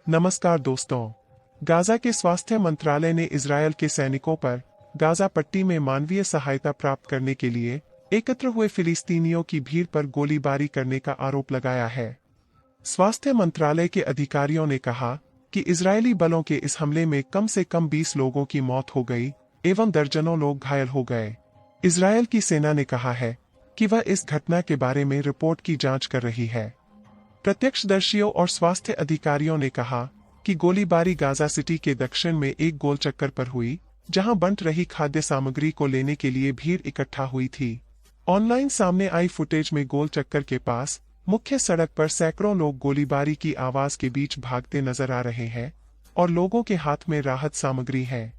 नमस्कार दोस्तों। गाजा के स्वास्थ्य मंत्रालय ने इजरायल के सैनिकों पर गाजा पट्टी में मानवीय सहायता प्राप्त करने के लिए एकत्र हुए फिलिस्तीनियों की भीड़ पर गोलीबारी करने का आरोप लगाया है। स्वास्थ्य मंत्रालय के अधिकारियों ने कहा कि इजरायली बलों के इस हमले में कम से कम 20 लोगों की मौत हो गई एवं दर्जनों लोग घायल हो गए। इजरायल की सेना ने कहा है कि वह इस घटना के बारे में रिपोर्ट की जांच कर रही है। प्रत्यक्षदर्शियों और स्वास्थ्य अधिकारियों ने कहा कि गोलीबारी गाजा सिटी के दक्षिण में एक गोल चक्कर पर हुई, जहां बंट रही खाद्य सामग्री को लेने के लिए भीड़ इकट्ठा हुई थी। ऑनलाइन सामने आई फुटेज में गोल चक्कर के पास मुख्य सड़क पर सैकड़ों लोग गोलीबारी की आवाज के बीच भागते नजर आ रहे हैं और लोगों के हाथ में राहत सामग्री है।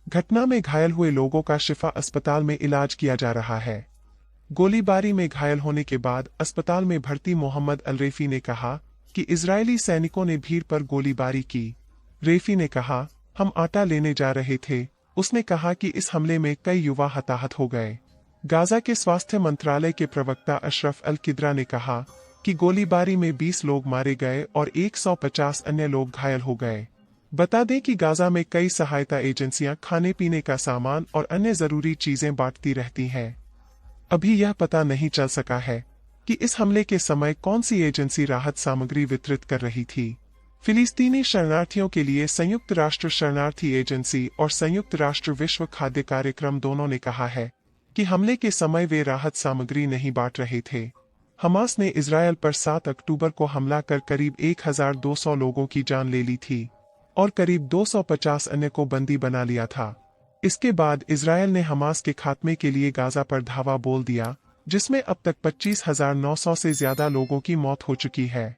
घटना में घायल हुए लोगों का शिफा अस्पताल में इलाज किया जा रहा है। गोलीबारी में घायल होने के बाद अस्पताल में भर्ती मोहम्मद अल रेफी ने कहा कि इजरायली सैनिकों ने भीड़ पर गोलीबारी की। रेफी ने कहा, हम आटा लेने जा रहे थे। उसने कहा कि इस हमले में कई युवा हताहत हो गए। गाजा के स्वास्थ्य मंत्रालय के प्रवक्ता अशरफ अल किद्रा ने कहा कि गोलीबारी में 20 लोग मारे गए और 150 अन्य लोग घायल हो गए। बता दें कि गाजा में कई सहायता एजेंसियां खाने पीने का सामान और अन्य जरूरी चीजें बांटती रहती हैं। अभी यह पता नहीं चल सका है कि इस हमले के समय कौन सी एजेंसी राहत सामग्री वितरित कर रही थी। फिलिस्तीनी शरणार्थियों के लिए संयुक्त राष्ट्र शरणार्थी एजेंसी और संयुक्त राष्ट्र विश्व खाद्य कार्यक्रम दोनों ने कहा है कि हमले के समय वे राहत सामग्री नहीं बांट रहे थे। हमास ने इजरायल पर 7 अक्टूबर को हमला कर करीब 1200 लोगों की जान ले ली थी और करीब 250 अन्य को बंदी बना लिया था। इसके बाद इजरायल ने हमास के खात्मे के लिए गाजा पर धावा बोल दिया, जिसमें अब तक 25,900 से ज्यादा लोगों की मौत हो चुकी है।